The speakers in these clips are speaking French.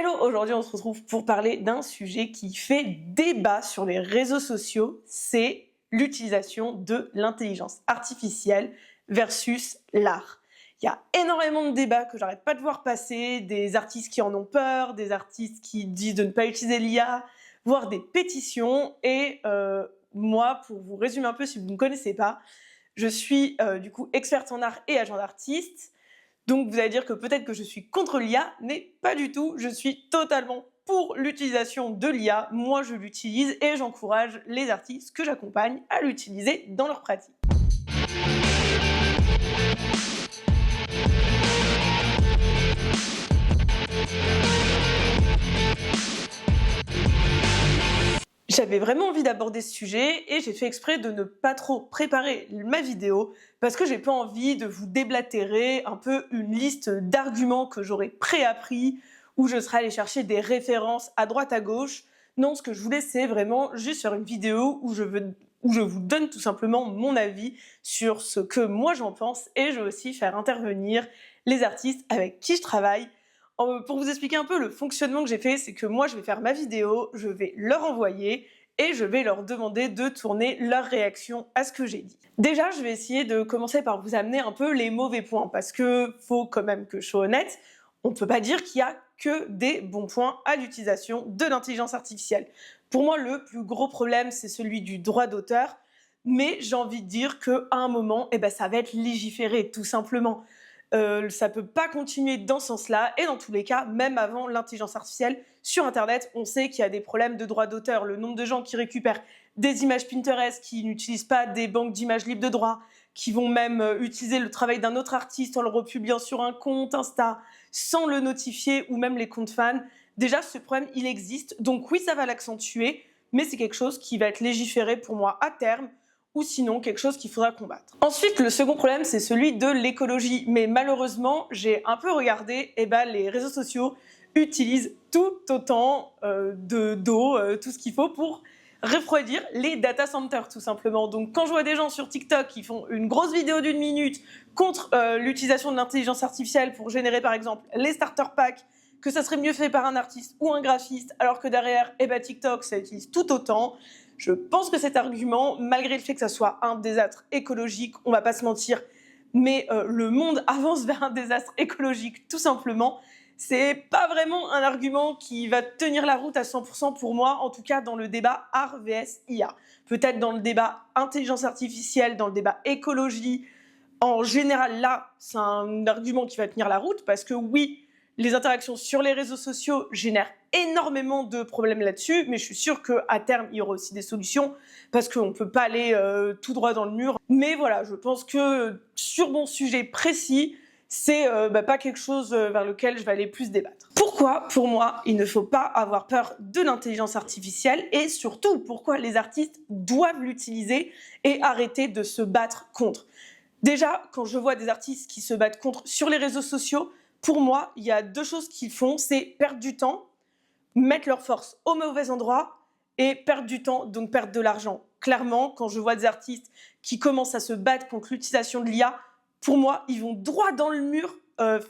Hello, aujourd'hui on se retrouve pour parler d'un sujet qui fait débat sur les réseaux sociaux, c'est l'utilisation de l'intelligence artificielle versus l'art. Il y a énormément de débats que j'arrête pas de voir passer, des artistes qui en ont peur, des artistes qui disent de ne pas utiliser l'IA, voire des pétitions. Et moi, pour vous résumer un peu si vous ne me connaissez pas, je suis du coup experte en art et agent d'artiste. Donc vous allez dire que peut-être que je suis contre l'IA, mais pas du tout, je suis totalement pour l'utilisation de l'IA. Moi je l'utilise et j'encourage les artistes que j'accompagne à l'utiliser dans leur pratique. J'avais vraiment envie d'aborder ce sujet et j'ai fait exprès de ne pas trop préparer ma vidéo parce que j'ai pas envie de vous déblatérer un peu une liste d'arguments que j'aurais préappris où je serais allée chercher des références à droite à gauche. Non, ce que je voulais, c'est vraiment juste faire une vidéo où je vous donne tout simplement mon avis sur ce que moi j'en pense et je vais aussi faire intervenir les artistes avec qui je travaille. Pour vous expliquer un peu le fonctionnement que j'ai fait, c'est que moi je vais faire ma vidéo, je vais leur envoyer et je vais leur demander de tourner leur réaction à ce que j'ai dit. Déjà, je vais essayer de commencer par vous amener un peu les mauvais points parce que faut quand même que je sois honnête, on ne peut pas dire qu'il y a que des bons points à l'utilisation de l'intelligence artificielle. Pour moi, le plus gros problème, c'est celui du droit d'auteur, mais j'ai envie de dire qu'à un moment, ça va être légiféré, tout simplement. Ça peut pas continuer dans ce sens-là, et dans tous les cas, même avant l'intelligence artificielle, sur Internet, on sait qu'il y a des problèmes de droit d'auteur. Le nombre de gens qui récupèrent des images Pinterest, qui n'utilisent pas des banques d'images libres de droit, qui vont même utiliser le travail d'un autre artiste en le republiant sur un compte Insta, sans le notifier, ou même les comptes fans. Déjà, ce problème, il existe, donc oui, ça va l'accentuer, mais c'est quelque chose qui va être légiféré pour moi à terme, ou sinon quelque chose qu'il faudra combattre. Ensuite, le second problème, c'est celui de l'écologie. Mais malheureusement, j'ai un peu regardé, les réseaux sociaux utilisent tout autant d'eau, tout ce qu'il faut pour refroidir les data centers, tout simplement. Donc quand je vois des gens sur TikTok qui font une grosse vidéo d'1 minute contre l'utilisation de l'intelligence artificielle pour générer, par exemple, les starter packs, que ça serait mieux fait par un artiste ou un graphiste, alors que derrière, TikTok, ça utilise tout autant. Je pense que cet argument, malgré le fait que ça soit un désastre écologique, on va pas se mentir, mais le monde avance vers un désastre écologique tout simplement, c'est pas vraiment un argument qui va tenir la route à 100% pour moi, en tout cas dans le débat art vs IA. Peut-être dans le débat intelligence artificielle, dans le débat écologie, en général là, c'est un argument qui va tenir la route parce que oui, les interactions sur les réseaux sociaux génèrent énormément de problèmes là-dessus, mais je suis sûre qu'à terme, il y aura aussi des solutions, parce qu'on ne peut pas aller tout droit dans le mur. Mais voilà, je pense que sur mon sujet précis, c'est pas quelque chose vers lequel je vais aller plus débattre. Pourquoi, pour moi, il ne faut pas avoir peur de l'intelligence artificielle, et surtout, pourquoi les artistes doivent l'utiliser et arrêter de se battre contre. Déjà, quand je vois des artistes qui se battent contre sur les réseaux sociaux, pour moi, il y a deux choses qu'ils font, c'est perdre du temps, mettre leur force au mauvais endroit et perdre du temps, donc perdre de l'argent. Clairement, quand je vois des artistes qui commencent à se battre contre l'utilisation de l'IA, pour moi, ils vont droit dans le mur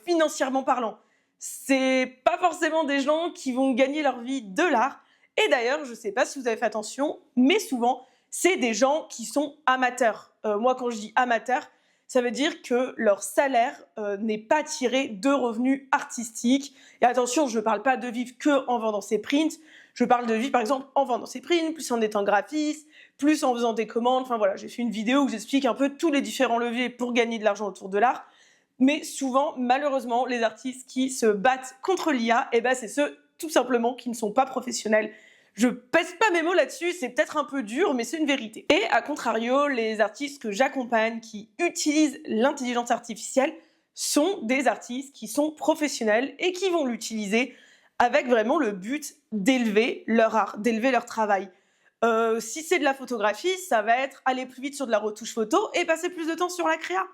financièrement parlant. C'est pas forcément des gens qui vont gagner leur vie de l'art. Et d'ailleurs, je sais pas si vous avez fait attention, mais souvent, c'est des gens qui sont amateurs. Moi, quand je dis amateur, ça veut dire que leur salaire n'est pas tiré de revenus artistiques. Et attention, je ne parle pas de vivre que en vendant ses prints, je parle de vivre par exemple en vendant ses prints, plus en étant graphiste, plus en faisant des commandes. Enfin voilà, j'ai fait une vidéo où j'explique un peu tous les différents leviers pour gagner de l'argent autour de l'art. Mais souvent, malheureusement, les artistes qui se battent contre l'IA, c'est ceux tout simplement qui ne sont pas professionnels. Je pèse pas mes mots là-dessus, c'est peut-être un peu dur, mais c'est une vérité. Et à contrario, les artistes que j'accompagne qui utilisent l'intelligence artificielle sont des artistes qui sont professionnels et qui vont l'utiliser avec vraiment le but d'élever leur art, d'élever leur travail. Si c'est de la photographie, ça va être aller plus vite sur de la retouche photo et passer plus de temps sur la créa,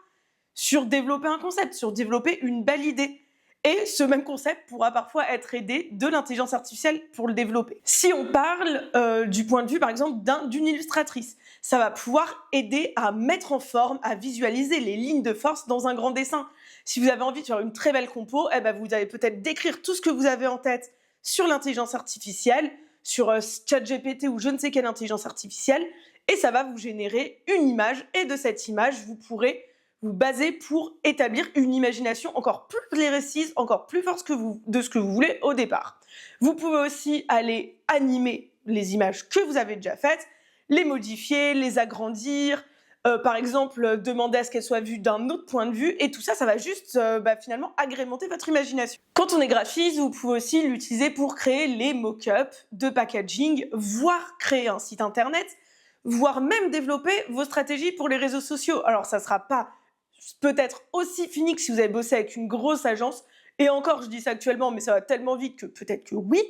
sur développer un concept, sur développer une belle idée. Et ce même concept pourra parfois être aidé de l'intelligence artificielle pour le développer. Si on parle du point de vue, par exemple, d'une illustratrice, ça va pouvoir aider à mettre en forme, à visualiser les lignes de force dans un grand dessin. Si vous avez envie de faire une très belle compo, vous allez peut-être décrire tout ce que vous avez en tête sur l'intelligence artificielle, sur ChatGPT ou je ne sais quelle intelligence artificielle, et ça va vous générer une image, et de cette image, vous pourrez vous baser pour établir une imagination encore plus précise, encore plus forte de ce que vous voulez au départ. Vous pouvez aussi aller animer les images que vous avez déjà faites, les modifier, les agrandir, par exemple demander à ce qu'elles soient vues d'un autre point de vue, et tout ça, ça va juste finalement agrémenter votre imagination. Quand on est graphiste, vous pouvez aussi l'utiliser pour créer les mock-ups de packaging, voire créer un site internet, voire même développer vos stratégies pour les réseaux sociaux. Alors ça ne sera pas peut-être aussi fini que si vous avez bossé avec une grosse agence, et encore je dis ça actuellement, mais ça va tellement vite que peut-être que oui,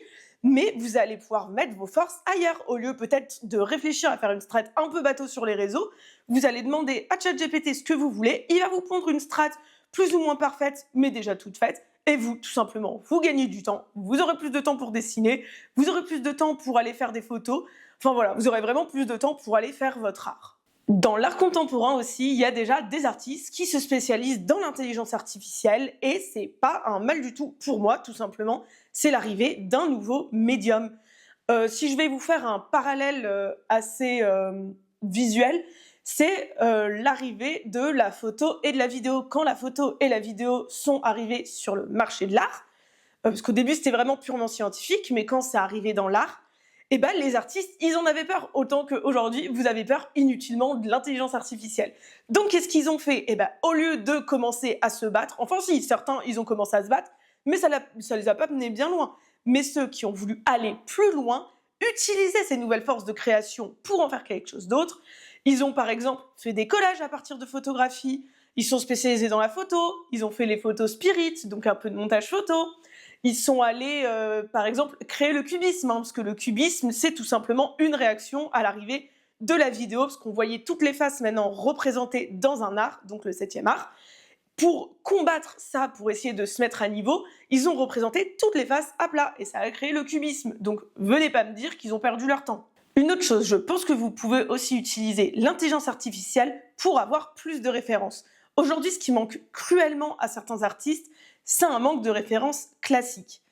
mais vous allez pouvoir mettre vos forces ailleurs. Au lieu peut-être de réfléchir à faire une strat un peu bateau sur les réseaux, vous allez demander à ChatGPT ce que vous voulez, il va vous pondre une strat plus ou moins parfaite, mais déjà toute faite, et vous, tout simplement, vous gagnez du temps, vous aurez plus de temps pour dessiner, vous aurez plus de temps pour aller faire des photos, enfin voilà, vous aurez vraiment plus de temps pour aller faire votre art. Dans l'art contemporain aussi, il y a déjà des artistes qui se spécialisent dans l'intelligence artificielle, et c'est pas un mal du tout pour moi, tout simplement, c'est l'arrivée d'un nouveau médium. Si je vais vous faire un parallèle assez visuel, c'est l'arrivée de la photo et de la vidéo. Quand la photo et la vidéo sont arrivées sur le marché de l'art, parce qu'au début c'était vraiment purement scientifique, mais quand c'est arrivé dans l'art, eh ben, les artistes, ils en avaient peur, autant qu'aujourd'hui, vous avez peur inutilement de l'intelligence artificielle. Donc, qu'est-ce qu'ils ont fait? Eh ben, au lieu de commencer à se battre, enfin si, certains, ils ont commencé à se battre, mais ça les a pas menés bien loin. Mais ceux qui ont voulu aller plus loin, utiliser ces nouvelles forces de création pour en faire quelque chose d'autre, ils ont par exemple fait des collages à partir de photographies, ils sont spécialisés dans la photo, ils ont fait les photos spirit, donc un peu de montage photo. Ils sont allés, par exemple, créer le cubisme, parce que le cubisme, c'est tout simplement une réaction à l'arrivée de la vidéo, parce qu'on voyait toutes les faces maintenant représentées dans un art, donc le 7e art. Pour combattre ça, pour essayer de se mettre à niveau, ils ont représenté toutes les faces à plat, et ça a créé le cubisme. Donc venez pas me dire qu'ils ont perdu leur temps. Une autre chose, je pense que vous pouvez aussi utiliser l'intelligence artificielle pour avoir plus de références. Aujourd'hui, ce qui manque cruellement à certains artistes, c'est un manque de références classiques,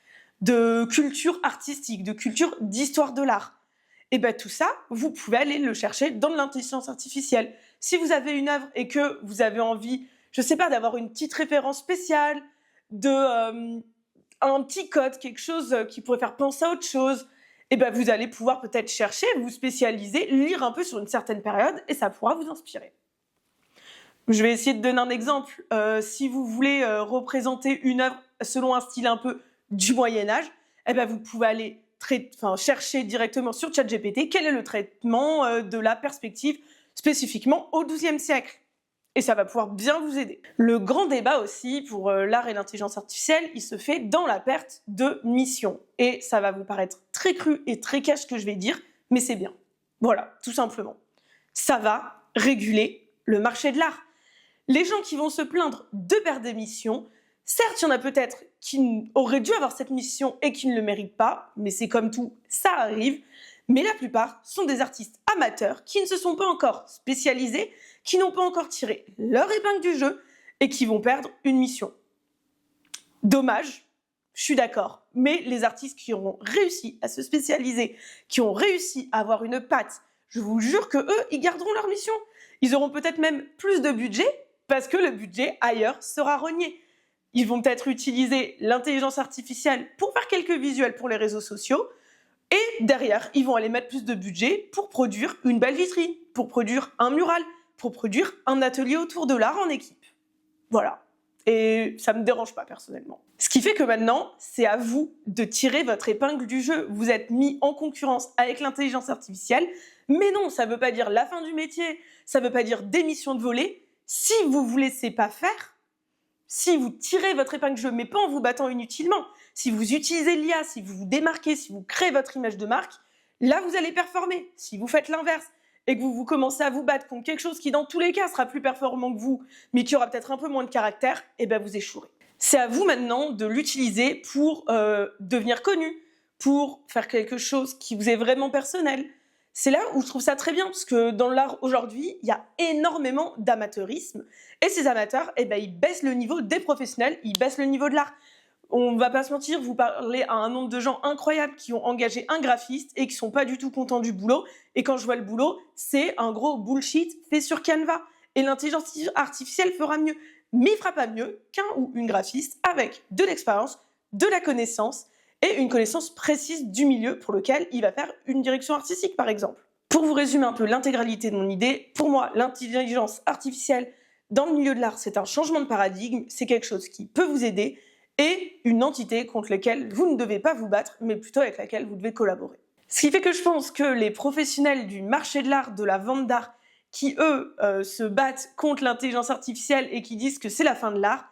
de culture artistique, de culture d'histoire de l'art. Et bien tout ça, vous pouvez aller le chercher dans l'intelligence artificielle. Si vous avez une œuvre et que vous avez envie, je ne sais pas, d'avoir une petite référence spéciale, un petit code, quelque chose qui pourrait faire penser à autre chose, et ben vous allez pouvoir peut-être chercher, vous spécialiser, lire un peu sur une certaine période, et ça pourra vous inspirer. Je vais essayer de donner un exemple. Si vous voulez représenter une œuvre selon un style un peu du Moyen-Âge, eh ben vous pouvez aller chercher directement sur ChatGPT quel est le traitement de la perspective spécifiquement au XIIe siècle. Et ça va pouvoir bien vous aider. Le grand débat aussi pour l'art et l'intelligence artificielle, il se fait dans la perte de mission. Et ça va vous paraître très cru et très cash ce que je vais dire, mais c'est bien. Voilà, tout simplement. Ça va réguler le marché de l'art. Les gens qui vont se plaindre de perdre des missions, certes, il y en a peut-être qui auraient dû avoir cette mission et qui ne le méritent pas, mais c'est comme tout, ça arrive. Mais la plupart sont des artistes amateurs qui ne se sont pas encore spécialisés, qui n'ont pas encore tiré leur épingle du jeu et qui vont perdre une mission. Dommage, je suis d'accord, mais les artistes qui auront réussi à se spécialiser, qui ont réussi à avoir une patte, je vous jure que eux, ils garderont leur mission. Ils auront peut-être même plus de budget, parce que le budget ailleurs sera rogné. Ils vont peut-être utiliser l'intelligence artificielle pour faire quelques visuels pour les réseaux sociaux, et derrière, ils vont aller mettre plus de budget pour produire une belle vitrine, pour produire un mural, pour produire un atelier autour de l'art en équipe. Voilà. Et ça ne me dérange pas personnellement. Ce qui fait que maintenant, c'est à vous de tirer votre épingle du jeu. Vous êtes mis en concurrence avec l'intelligence artificielle, mais non, ça ne veut pas dire la fin du métier, ça ne veut pas dire démission de volée. Si vous ne vous laissez pas faire, si vous tirez votre épingle du jeu, mais pas en vous battant inutilement, si vous utilisez l'IA, si vous vous démarquez, si vous créez votre image de marque, là vous allez performer. Si vous faites l'inverse et que vous commencez à vous battre contre quelque chose qui dans tous les cas sera plus performant que vous, mais qui aura peut-être un peu moins de caractère, eh ben vous échouerez. C'est à vous maintenant de l'utiliser pour devenir connu, pour faire quelque chose qui vous est vraiment personnel. C'est là où je trouve ça très bien, parce que dans l'art aujourd'hui, il y a énormément d'amateurisme, et ces amateurs, eh ben, ils baissent le niveau des professionnels, ils baissent le niveau de l'art. On va pas se mentir, vous parlez à un nombre de gens incroyables qui ont engagé un graphiste et qui sont pas du tout contents du boulot. Et quand je vois le boulot, c'est un gros bullshit fait sur Canva. Et l'intelligence artificielle fera mieux. Mais il fera pas mieux qu'un ou une graphiste avec de l'expérience, de la connaissance et une connaissance précise du milieu pour lequel il va faire une direction artistique, par exemple. Pour vous résumer un peu l'intégralité de mon idée, pour moi, l'intelligence artificielle dans le milieu de l'art, c'est un changement de paradigme, c'est quelque chose qui peut vous aider et une entité contre laquelle vous ne devez pas vous battre, mais plutôt avec laquelle vous devez collaborer. Ce qui fait que je pense que les professionnels du marché de l'art, de la vente d'art, qui eux se battent contre l'intelligence artificielle et qui disent que c'est la fin de l'art,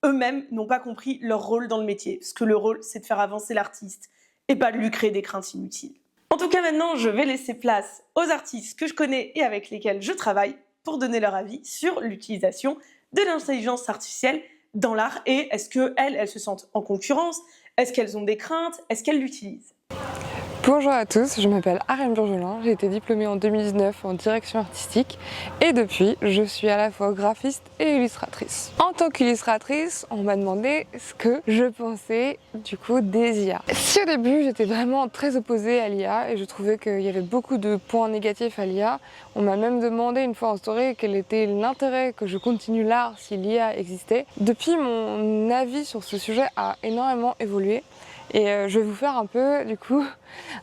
eux-mêmes n'ont pas compris leur rôle dans le métier, parce que le rôle, c'est de faire avancer l'artiste et pas de lui créer des craintes inutiles. En tout cas, maintenant, je vais laisser place aux artistes que je connais et avec lesquels je travaille pour donner leur avis sur l'utilisation de l'intelligence artificielle dans l'art et est-ce qu'elles se sentent en concurrence, est-ce qu'elles ont des craintes, est-ce qu'elles l'utilisent. Bonjour à tous, je m'appelle Arène Burgelin, j'ai été diplômée en 2019 en direction artistique et depuis je suis à la fois graphiste et illustratrice. En tant qu'illustratrice, on m'a demandé ce que je pensais du coup des IA. Si au début j'étais vraiment très opposée à l'IA et je trouvais qu'il y avait beaucoup de points négatifs à l'IA, on m'a même demandé une fois en story quel était l'intérêt que je continue l'art si l'IA existait. Depuis, mon avis sur ce sujet a énormément évolué. Et je vais vous faire un peu, du coup,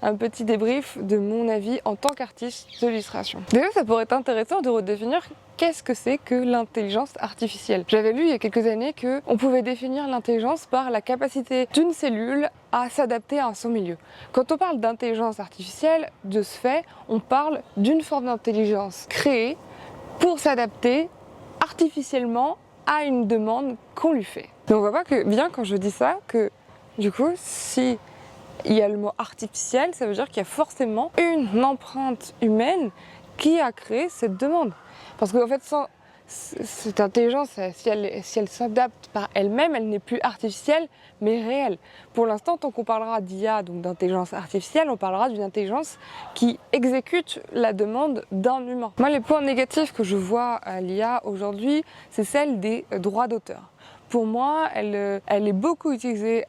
un petit débrief de mon avis en tant qu'artiste de l'illustration. Déjà, ça pourrait être intéressant de redéfinir qu'est-ce que c'est que l'intelligence artificielle. J'avais lu il y a quelques années qu'on pouvait définir l'intelligence par la capacité d'une cellule à s'adapter à son milieu. Quand on parle d'intelligence artificielle, de ce fait, on parle d'une forme d'intelligence créée pour s'adapter artificiellement à une demande qu'on lui fait. Donc on voit pas que, bien quand je dis ça, que du coup, si il y a le mot artificiel, ça veut dire qu'il y a forcément une empreinte humaine qui a créé cette demande. Parce qu'en fait, sans cette intelligence, si elle s'adapte par elle-même, elle n'est plus artificielle, mais réelle. Pour l'instant, tant qu'on parlera d'IA, donc d'intelligence artificielle, on parlera d'une intelligence qui exécute la demande d'un humain. Moi, les points négatifs que je vois à l'IA aujourd'hui, c'est celle des droits d'auteur. Pour moi, elle est beaucoup utilisée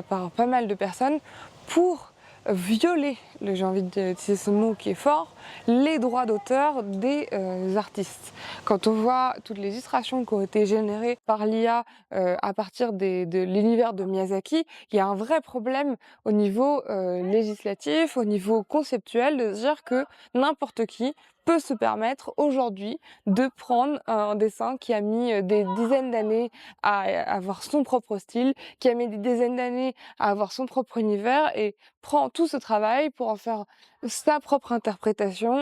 par pas mal de personnes pour violer, j'ai envie d'utiliser ce mot qui est fort, les droits d'auteur des artistes. Quand on voit toutes les illustrations qui ont été générées par l'IA à partir de l'univers de Miyazaki, il y a un vrai problème au niveau législatif, au niveau conceptuel, de se dire que n'importe qui peut se permettre aujourd'hui de prendre un dessin qui a mis des dizaines d'années à avoir son propre style, qui a mis des dizaines d'années à avoir son propre univers et prend tout ce travail pour en faire sa propre interprétation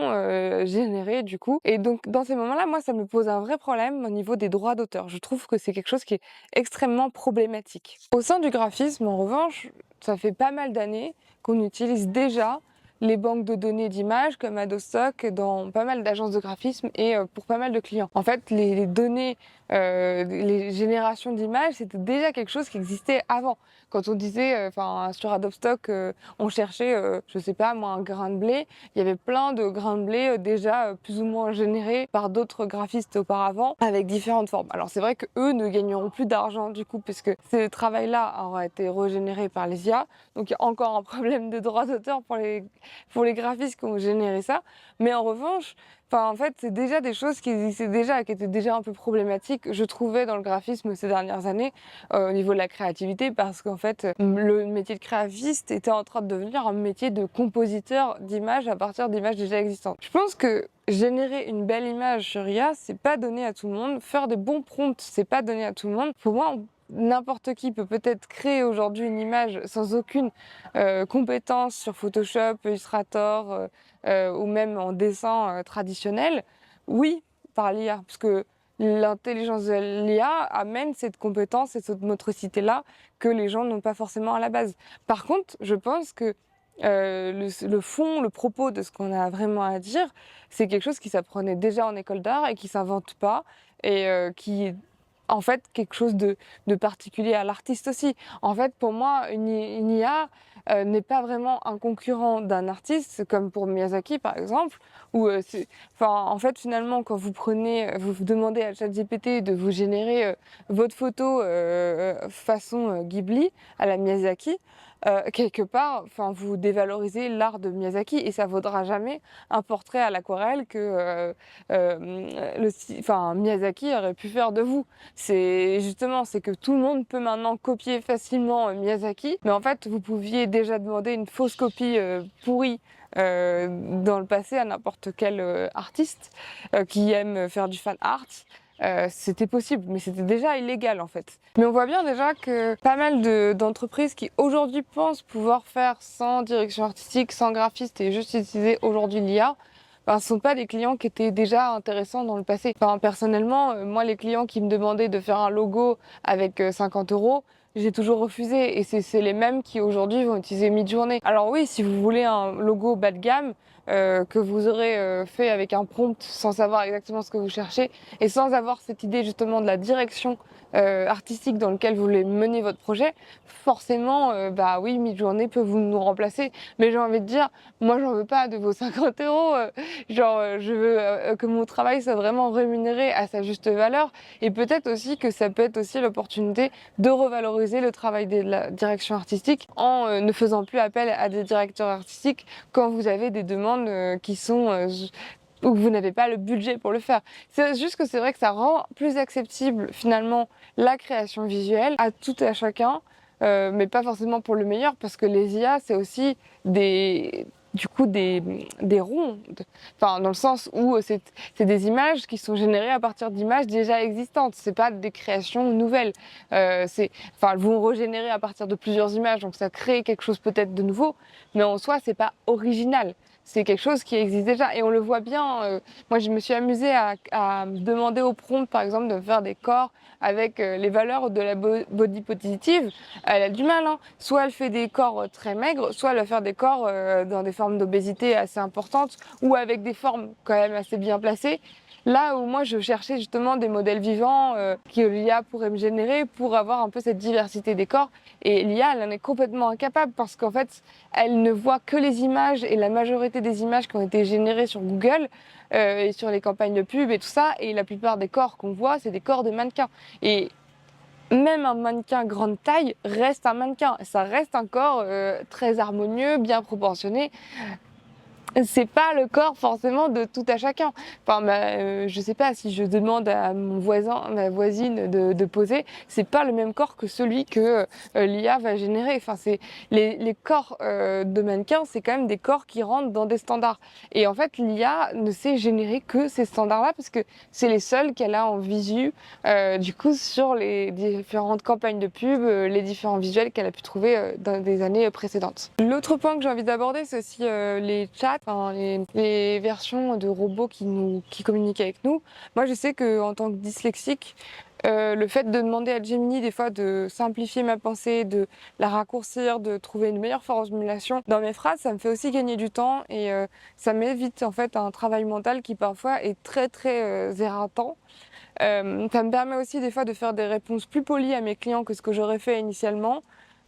générée du coup. Et donc dans ces moments-là, moi ça me pose un vrai problème au niveau des droits d'auteur. Je trouve que c'est quelque chose qui est extrêmement problématique. Au sein du graphisme, en revanche, ça fait pas mal d'années qu'on utilise déjà les banques de données d'images comme Adostock dans pas mal d'agences de graphisme et pour pas mal de clients. En fait, les données, les générations d'images, c'était déjà quelque chose qui existait avant. Quand on disait, sur Adostock, on cherchait, je sais pas moi, un grain de blé, il y avait plein de grains de blé déjà plus ou moins générés par d'autres graphistes auparavant avec différentes formes. Alors c'est vrai que eux ne gagneront plus d'argent du coup puisque ce travail-là aura été régénéré par les IA. Donc il y a encore un problème de droits d'auteur pour les graphistes qui ont généré ça. Mais en revanche, en fait, c'est déjà des choses qui existaient déjà, qui étaient déjà un peu problématiques, je trouvais, dans le graphisme ces dernières années, au niveau de la créativité, parce qu'en fait, le métier de graphiste était en train de devenir un métier de compositeur d'images à partir d'images déjà existantes. Je pense que générer une belle image sur IA, c'est pas donné à tout le monde. Faire des bons prompts, c'est pas donné à tout le monde. Pour moi, n'importe qui peut peut-être créer aujourd'hui une image sans aucune compétence sur Photoshop, Illustrator ou même en dessin traditionnel. Oui, par l'IA, parce que l'intelligence de l'IA amène cette compétence et cette motricité-là que les gens n'ont pas forcément à la base. Par contre, je pense que le fond, le propos de ce qu'on a vraiment à dire, c'est quelque chose qui s'apprenait déjà en école d'art et qui s'invente pas et qui en fait quelque chose de particulier à l'artiste aussi. En fait, pour moi, une IA n'est pas vraiment un concurrent d'un artiste, comme pour Miyazaki par exemple, où en fait, finalement, quand vous demandez à ChatGPT de vous générer votre photo façon Ghibli à la Miyazaki, quelque part, enfin, vous dévalorisez l'art de Miyazaki et ça vaudra jamais un portrait à l'aquarelle que Miyazaki aurait pu faire de vous. C'est que tout le monde peut maintenant copier facilement Miyazaki, mais en fait, vous pouviez déjà demander une fausse copie pourrie dans le passé à n'importe quel artiste qui aime faire du fan art. C'était possible, mais c'était déjà illégal en fait. Mais on voit bien déjà que pas mal d'entreprises qui aujourd'hui pensent pouvoir faire sans direction artistique, sans graphiste et juste utiliser aujourd'hui l'IA, ne sont pas des clients qui étaient déjà intéressants dans le passé. Enfin, personnellement, moi les clients qui me demandaient de faire un logo avec 50 €, j'ai toujours refusé et c'est les mêmes qui aujourd'hui vont utiliser Midjourney. Alors oui, si vous voulez un logo bas de gamme, que vous aurez fait avec un prompt sans savoir exactement ce que vous cherchez et sans avoir cette idée justement de la direction artistique dans lequel vous voulez mener votre projet, forcément, bah oui, Midjourney peut nous remplacer. Mais j'ai envie de dire, moi j'en veux pas de vos 50 €. Je veux que mon travail soit vraiment rémunéré à sa juste valeur. Et peut-être aussi que ça peut être aussi l'opportunité de revaloriser le travail de la direction artistique en ne faisant plus appel à des directeurs artistiques quand vous avez des demandes qui sont où vous n'avez pas le budget pour le faire. C'est juste que c'est vrai que ça rend plus acceptable finalement la création visuelle à tout et à chacun, mais pas forcément pour le meilleur, parce que les IA, c'est aussi des ronds, enfin dans le sens où c'est des images qui sont générées à partir d'images déjà existantes, c'est pas des créations nouvelles. Elles vont régénérer à partir de plusieurs images, donc ça crée quelque chose peut-être de nouveau, mais en soi c'est pas original. C'est quelque chose qui existe déjà et on le voit bien. Moi, je me suis amusée à demander au prompt, par exemple, de faire des corps avec les valeurs de la body positive. Elle a du mal, hein. Soit elle fait des corps très maigres, soit elle va faire des corps dans des formes d'obésité assez importantes ou avec des formes quand même assez bien placées. Là où moi je cherchais justement des modèles vivants que l'IA pourrait me générer pour avoir un peu cette diversité des corps, et l'IA elle en est complètement incapable parce qu'en fait elle ne voit que les images et la majorité des images qui ont été générées sur Google et sur les campagnes de pub et tout ça, et la plupart des corps qu'on voit c'est des corps de mannequins, et même un mannequin grande taille reste un mannequin, ça reste un corps très harmonieux, bien proportionné. C'est pas le corps forcément de tout à chacun. Je sais pas, si je demande à mon voisin, ma voisine de poser, c'est pas le même corps que celui que l'IA va générer. Enfin, c'est les corps de mannequins, c'est quand même des corps qui rentrent dans des standards. Et en fait, l'IA ne sait générer que ces standards-là parce que c'est les seuls qu'elle a en visu, du coup, sur les différentes campagnes de pub, les différents visuels qu'elle a pu trouver dans des années précédentes. L'autre point que j'ai envie d'aborder, c'est aussi les chats. Les versions de robots qui communiquent avec nous. Moi, je sais qu'en tant que dyslexique, le fait de demander à Gemini des fois de simplifier ma pensée, de la raccourcir, de trouver une meilleure formulation dans mes phrases, ça me fait aussi gagner du temps et ça m'évite en fait un travail mental qui parfois est très très éreintant. Ça me permet aussi des fois de faire des réponses plus polies à mes clients que ce que j'aurais fait initialement.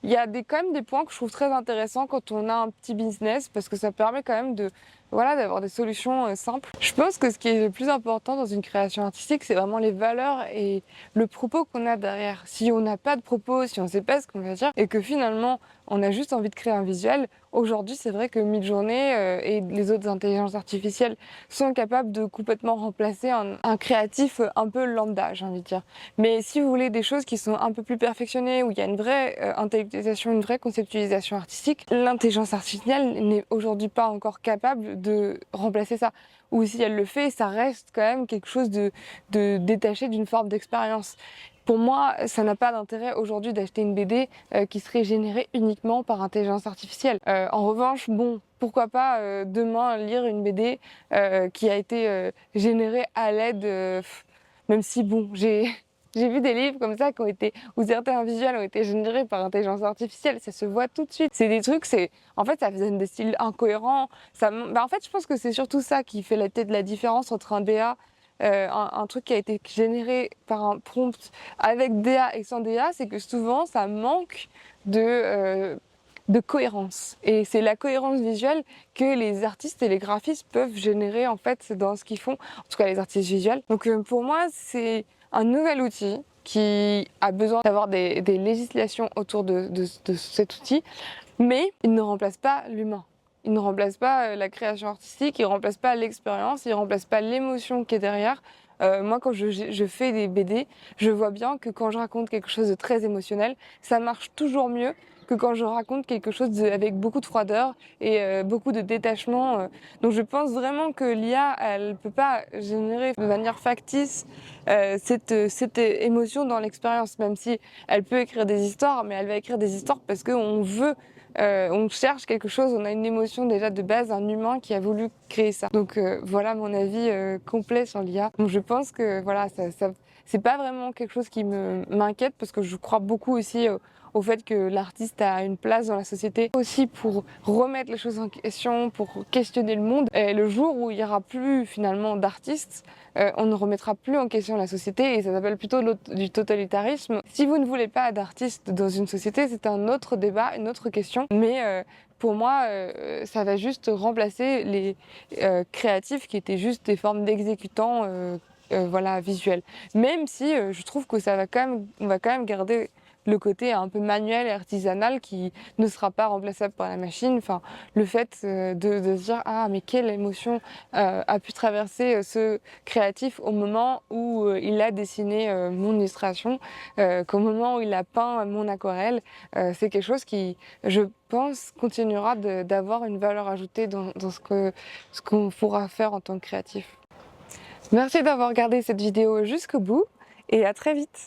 Il y a quand même des points que je trouve très intéressants quand on a un petit business, parce que ça permet quand même d'avoir des solutions simples. Je pense que ce qui est le plus important dans une création artistique, c'est vraiment les valeurs et le propos qu'on a derrière. Si on n'a pas de propos, si on ne sait pas ce qu'on va dire, et que finalement on a juste envie de créer un visuel, aujourd'hui c'est vrai que Midjourney et les autres intelligences artificielles sont capables de complètement remplacer un créatif un peu lambda, j'ai envie de dire. Mais si vous voulez des choses qui sont un peu plus perfectionnées, où il y a une vraie intellectualisation, une vraie conceptualisation artistique, l'intelligence artificielle n'est aujourd'hui pas encore capable de remplacer ça. Ou si elle le fait, ça reste quand même quelque chose de détaché d'une forme d'expérience. Pour moi, ça n'a pas d'intérêt aujourd'hui d'acheter une BD qui serait générée uniquement par intelligence artificielle. En revanche, bon, pourquoi pas demain lire une BD qui a été générée à l'aide, même si bon, j'ai vu des livres comme ça où certains visuels ont été générés par intelligence artificielle, ça se voit tout de suite. C'est des trucs, en fait, ça donne des styles incohérents. En fait, je pense que c'est surtout ça qui fait peut-être la différence entre un DA un truc qui a été généré par un prompt avec DA et sans DA, c'est que souvent ça manque de cohérence. Et c'est la cohérence visuelle que les artistes et les graphistes peuvent générer en fait dans ce qu'ils font, en tout cas les artistes visuels. Donc pour moi, c'est un nouvel outil qui a besoin d'avoir des législations autour de cet outil, mais il ne remplace pas l'humain. Il ne remplace pas la création artistique, il ne remplace pas l'expérience, il ne remplace pas l'émotion qui est derrière. Moi, quand je fais des BD, je vois bien que quand je raconte quelque chose de très émotionnel, ça marche toujours mieux que quand je raconte quelque chose avec beaucoup de froideur et beaucoup de détachement. Donc je pense vraiment que l'IA, elle peut pas générer de manière factice cette émotion dans l'expérience, même si elle peut écrire des histoires, mais elle va écrire des histoires parce qu'on veut on cherche quelque chose, on a une émotion déjà de base, un humain qui a voulu créer ça. Donc voilà mon avis complet sur l'IA. Donc je pense que voilà, c'est pas vraiment quelque chose qui m'inquiète parce que je crois beaucoup aussi au fait que l'artiste a une place dans la société aussi pour remettre les choses en question, pour questionner le monde. Et le jour où il y aura plus finalement d'artistes, on ne remettra plus en question la société et ça s'appelle plutôt du totalitarisme. Si vous ne voulez pas d'artistes dans une société, c'est un autre débat, une autre question. Mais pour moi, ça va juste remplacer les créatifs qui étaient juste des formes d'exécutants voilà, visuels. Même si je trouve que on va quand même garder le côté un peu manuel et artisanal qui ne sera pas remplaçable par la machine. Enfin, le fait de se dire « Ah, mais quelle émotion a pu traverser ce créatif au moment où il a dessiné mon illustration, qu'au moment où il a peint mon aquarelle. » C'est quelque chose qui, je pense, continuera d'avoir une valeur ajoutée dans ce qu'on pourra faire en tant que créatif. Merci d'avoir regardé cette vidéo jusqu'au bout et à très vite.